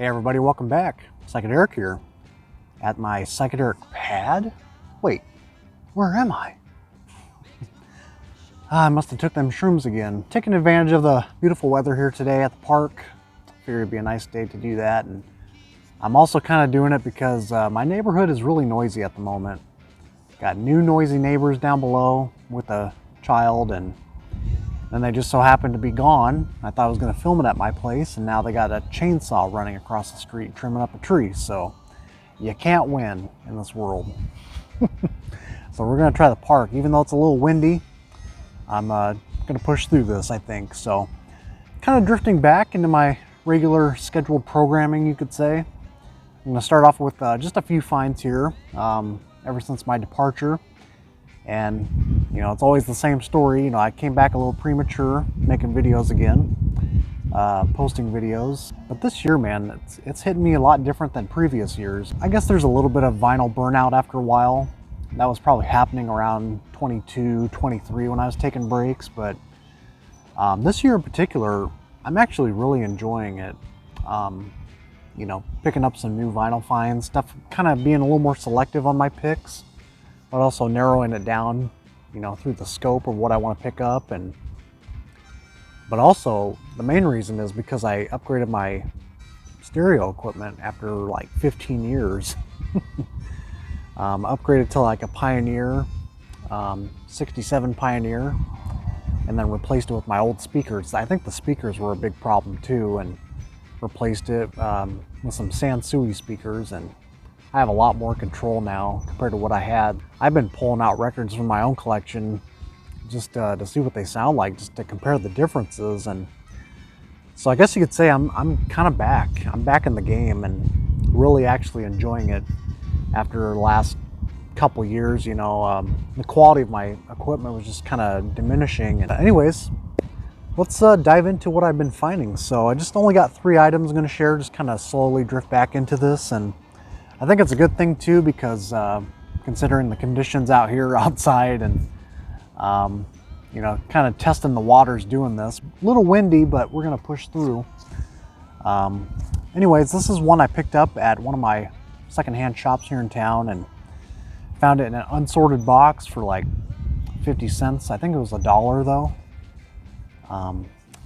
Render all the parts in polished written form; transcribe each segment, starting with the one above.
Hey everybody, welcome back. Psychedelic here at my psychedelic pad. Wait, where am I? I must have took them shrooms again. Taking advantage of the beautiful weather here today at the park. Figured it'd be a nice day to do that. And I'm also kind of doing it because my neighborhood is really noisy at the moment. Got new noisy neighbors down below with a child, and then they just so happened to be gone. I thought I was going to film it at my place, and now they got a chainsaw running across the street trimming up a tree. So you can't win in this world. So we're going to try the park. Even though it's a little windy, I'm going to push through this, I think. So kind of drifting back into my regular scheduled programming, you could say. I'm going to start off with just a few finds here ever since my departure. And, you know, it's always the same story. You know, I came back a little premature, making videos again, posting videos. But this year, man, it's hitting me a lot different than previous years. I guess there's a little bit of vinyl burnout after a while. That was probably happening around 22, 23 when I was taking breaks. But this year in particular, I'm actually really enjoying it. You know, picking up some new vinyl finds, stuff, kind of being a little more selective on my picks, but also narrowing it down, you know, through the scope of what I want to pick up. But also the main reason is because I upgraded my stereo equipment after like 15 years. Upgraded to like a Pioneer, 67 Pioneer, and then replaced it with my old speakers. I think the speakers were a big problem too, and replaced it with some Sansui speakers, and I have a lot more control now compared to what I had. I've been pulling out records from my own collection just to see what they sound like, just to compare the differences. And so I guess you could say I'm kind of back. I'm back in the game and really actually enjoying it after the last couple years. You know, the quality of my equipment was just kind of diminishing. And anyways, let's dive into what I've been finding. So I just only got 3 items I'm going to share, just kind of slowly drift back into this. And I think it's a good thing too, because considering the conditions out here outside, and you know, kind of testing the waters doing this. A little windy, but we're gonna push through. Anyways, this is one I picked up at one of my secondhand shops here in town, and found it in an unsorted box for like 50 cents. I think it was $1 though.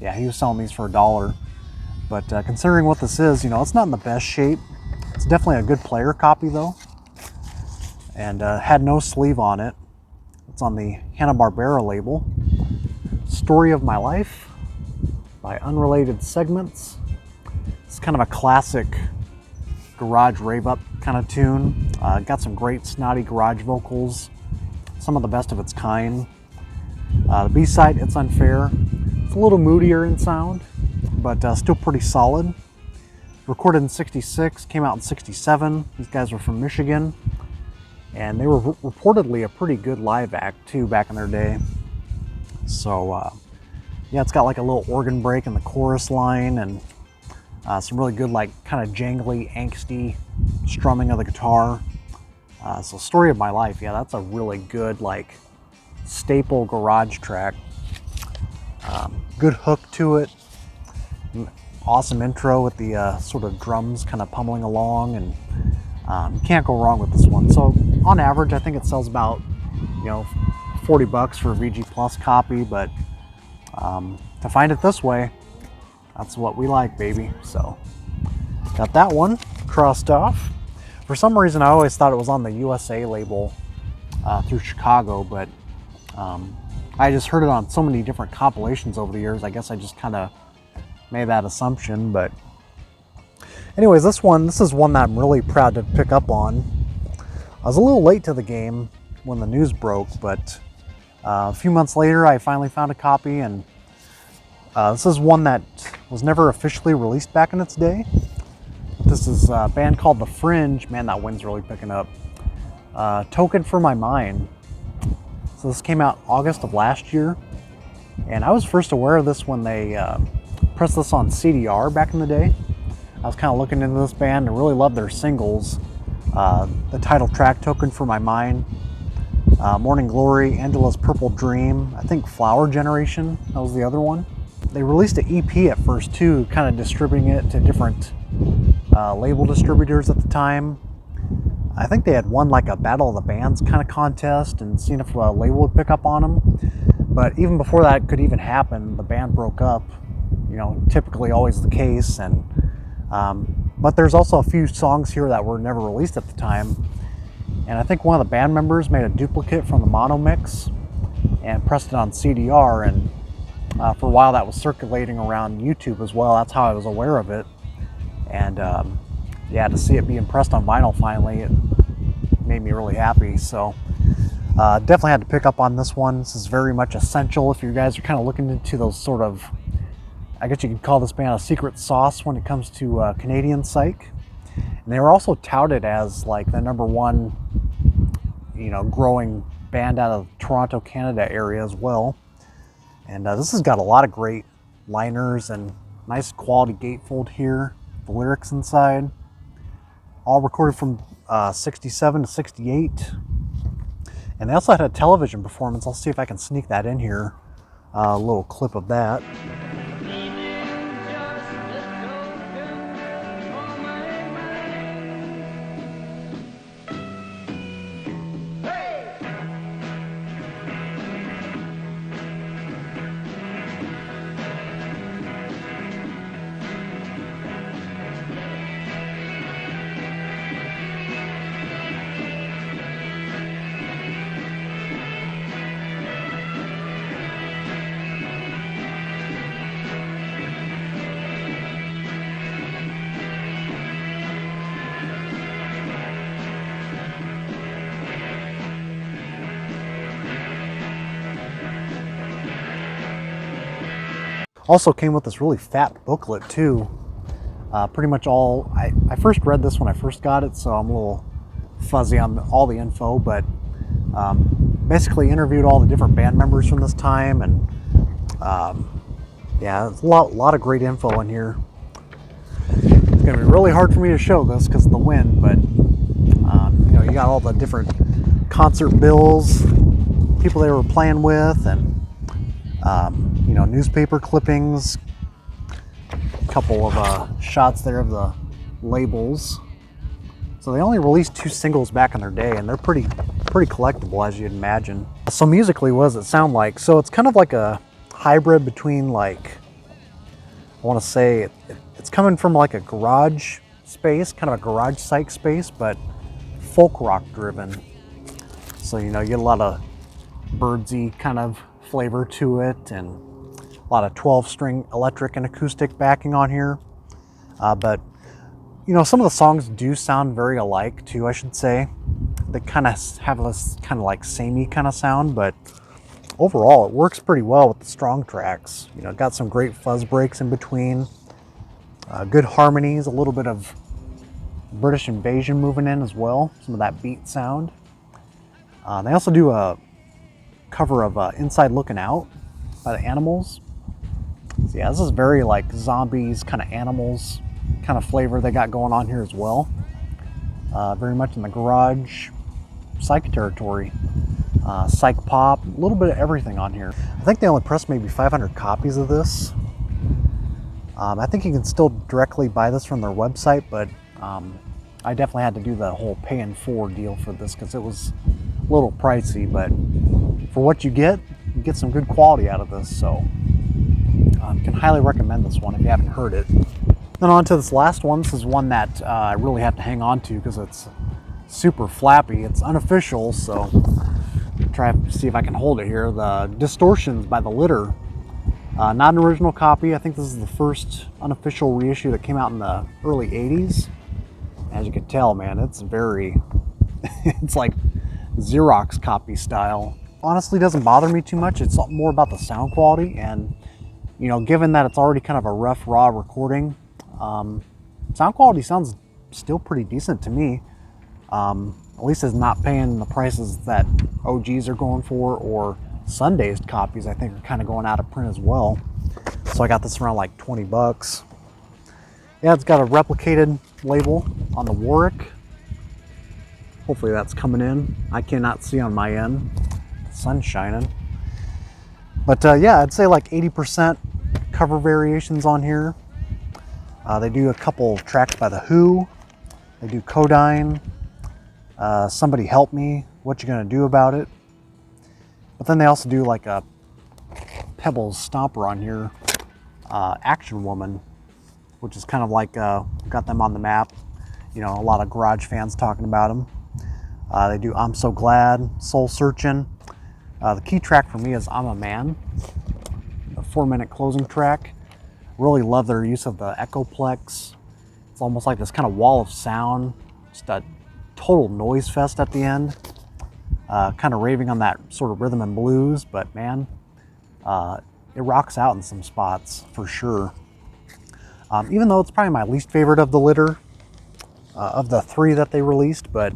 Yeah, he was selling these for $1. But considering what this is, you know, it's not in the best shape. It's definitely a good player copy though, and had no sleeve on it. It's on the Hanna-Barbera label. Story of My Life by Unrelated Segments. It's kind of a classic garage rave-up kind of tune. Got some great snotty garage vocals, some of the best of its kind. The B-side, It's Unfair. It's a little moodier in sound, but still pretty solid. Recorded in '66, came out in '67. These guys were from Michigan, and they were reportedly a pretty good live act too back in their day. So yeah, it's got like a little organ break in the chorus line, and some really good, like, kind of jangly, angsty strumming of the guitar. So Story of My Life, yeah, that's a really good, like, staple garage track. Good hook to it. Awesome intro with the sort of drums kind of pummeling along, and you can't go wrong with this one. So on average, I think it sells about, you know, $40 for a VG Plus copy, but to find it this way, that's what we like, baby. So got that one crossed off. For some reason, I always thought it was on the USA label through Chicago, but I just heard it on so many different compilations over the years. I guess I just kind of made that assumption. But anyways, this is one that I'm really proud to pick up on. I was a little late to the game when the news broke, but a few months later I finally found a copy, and this is one that was never officially released back in its day. This is a band called the Fringe. Man, that wind's really picking up. Token for My Mind. So this came out August of last year, and I was first aware of this when they pressed this on CDR back in the day. I was kind of looking into this band and really loved their singles. The title track, Token for My Mind, Morning Glory, Angela's Purple Dream, I think Flower Generation, that was the other one. They released an EP at first too, kind of distributing it to different label distributors at the time. I think they had won like a Battle of the Bands kind of contest and seen if a label would pick up on them. But even before that could even happen, the band broke up. You know, typically always the case. And but there's also a few songs here that were never released at the time. And I think one of the band members made a duplicate from the mono mix and pressed it on CDR. And for a while that was circulating around YouTube as well. That's how I was aware of it. And yeah, to see it being pressed on vinyl finally, it made me really happy. So definitely had to pick up on this one. This is very much essential if you guys are kind of looking into those sort of, I guess you could call this band a secret sauce when it comes to Canadian psych. And they were also touted as like the #1, you know, growing band out of Toronto, Canada area as well. And this has got a lot of great liners and nice quality gatefold here. The lyrics inside, all recorded from 67 to 68. And they also had a television performance. I'll see if I can sneak that in here. A little clip of that. Also came with this really fat booklet too. Pretty much all, I first read this when I first got it, so I'm a little fuzzy on all the info, but basically interviewed all the different band members from this time, and yeah, there's a lot of great info in here. It's gonna be really hard for me to show this because of the wind, but you know, you got all the different concert bills, people they were playing with, and you know, newspaper clippings, a couple of shots there of the labels. So they only released 2 singles back in their day, and they're pretty collectible, as you'd imagine. So musically, what does it sound like? So it's kind of like a hybrid between, like, I want to say it's coming from like a garage space, kind of a garage psych space, but folk rock driven. So, you know, you get a lot of birdsy kind of flavor to it, and a lot of 12-string electric and acoustic backing on here. But, you know, some of the songs do sound very alike too, I should say. They kind of have this kind of like samey kind of sound, but overall it works pretty well with the strong tracks. You know, got some great fuzz breaks in between, good harmonies, a little bit of British invasion moving in as well, some of that beat sound. They also do a cover of Inside Looking Out by the Animals. So yeah, this is very like zombies, kind of animals kind of flavor they got going on here as well. Very much in the garage psych territory. Psych pop, a little bit of everything on here. I think they only pressed maybe 500 copies of this. I think you can still directly buy this from their website, but I definitely had to do the whole pay in 4 deal for this because it was a little pricey, but for what you get some good quality out of this. So can highly recommend this one if you haven't heard it. Then on to this last one. This is one that I really have to hang on to because it's super flappy. It's unofficial, so try to see if I can hold it here. The Distortions by The Litter. Not an original copy. I think this is the first unofficial reissue that came out in the early 80s. As you can tell, man, it's very, it's like Xerox copy style. Honestly, doesn't bother me too much. It's more about the sound quality, and you know, given that it's already kind of a rough, raw recording, sound quality sounds still pretty decent to me. At least it's not paying the prices that OGs are going for, or Sundazed copies I think are kind of going out of print as well. So I got this around like 20 bucks. Yeah, it's got a replicated label on the Warwick. Hopefully that's coming in. I cannot see on my end. The sun's shining. But yeah, I'd say like 80% cover variations on here. They do a couple tracks by The Who. They do Codyne, Somebody Help Me, What You Gonna Do About It. But then they also do like a Pebbles stomper on here, Action Woman, which is kind of like got them on the map. You know, a lot of garage fans talking about them. They do I'm So Glad, Soul Searching. The key track for me is I'm a Man, a 4-minute closing track. Really love their use of the Echoplex. It's almost like this kind of wall of sound, just a total noise fest at the end. Kind of raving on that sort of rhythm and blues, but man, it rocks out in some spots for sure. Even though it's probably my least favorite of the litter, of the 3 that they released, but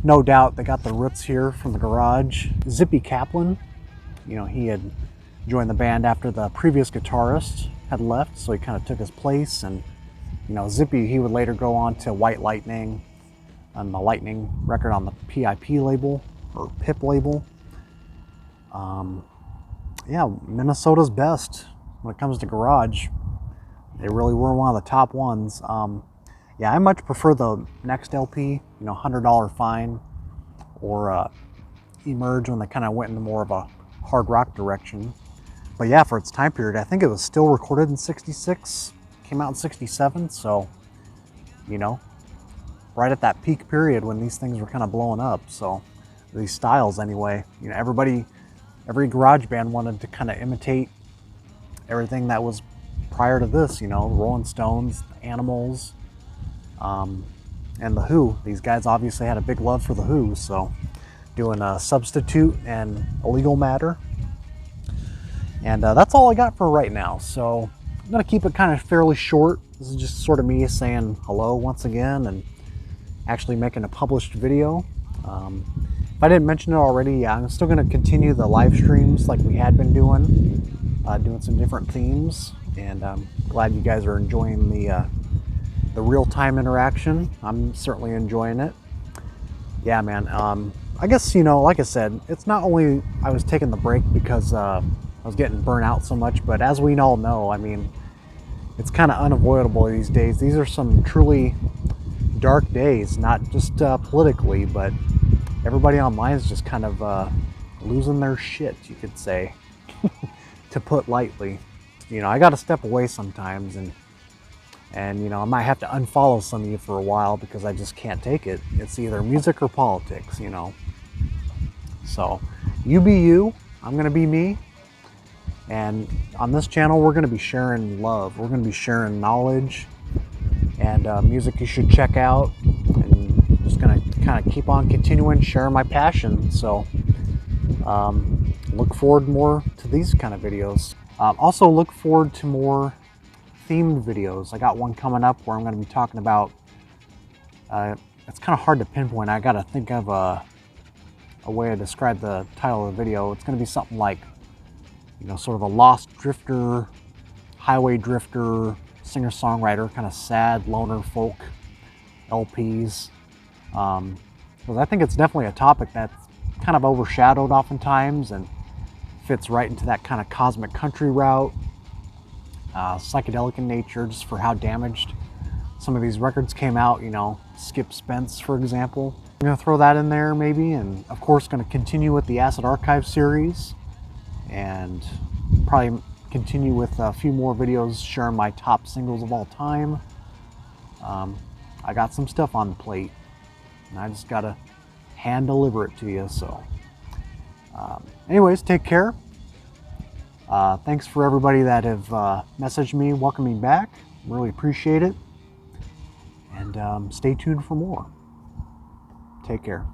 no doubt they got the roots here from the garage. Zippy Kaplan, you know, he had joined the band after the previous guitarist had left, so he kind of took his place. And you know, Zippy, he would later go on to White Lightning on the Lightning record on the PIP label or PIP label. Yeah, Minnesota's best when it comes to garage. They really were one of the top ones. Yeah, I much prefer the next LP, you know, $100 Fine, or Emerge, when they kind of went into more of a hard rock direction. But yeah, for its time period, I think it was still recorded in '66, came out in '67, so, you know, right at that peak period when these things were kind of blowing up. So these styles anyway, you know, every garage band wanted to kind of imitate everything that was prior to this, you know, Rolling Stones, Animals, and The Who. These guys obviously had a big love for The Who, so doing a Substitute and Illegal Matter. And that's all I got for right now. So I'm going to keep it kind of fairly short. This is just sort of me saying hello once again and actually making a published video. If I didn't mention it already, yeah, I'm still going to continue the live streams like we had been doing, doing some different themes. And I'm glad you guys are enjoying the real-time interaction. I'm certainly enjoying it. Yeah, man. I guess, you know, like I said, it's not only I was taking the break because I was getting burnt out so much, but as we all know, I mean, it's kind of unavoidable these days. These are some truly dark days, not just politically, but everybody online is just kind of losing their shit, you could say, to put lightly. You know, I got to step away sometimes, and you know, I might have to unfollow some of you for a while because I just can't take it. It's either music or politics, you know. So you be you, I'm gonna be me. And on this channel, we're going to be sharing love. We're going to be sharing knowledge and music you should check out. And just going to kind of keep on continuing sharing my passion. So look forward more to these kind of videos. Also look forward to more themed videos. I got one coming up where I'm going to be talking about, it's kind of hard to pinpoint. I got to think of a way to describe the title of the video. It's going to be something like, you know, sort of a lost drifter, highway drifter, singer-songwriter, kind of sad loner folk LPs. Because I think it's definitely a topic that's kind of overshadowed oftentimes and fits right into that kind of cosmic country route, psychedelic in nature, just for how damaged some of these records came out. You know, Skip Spence, for example. I'm going to throw that in there maybe, and of course going to continue with the Acid Archive series, and probably continue with a few more videos sharing my top singles of all time. I got some stuff on the plate, and I just gotta hand deliver it to you. So anyways, take care. Thanks for everybody that have messaged me, welcomed me back. Really appreciate it. And stay tuned for more. Take care.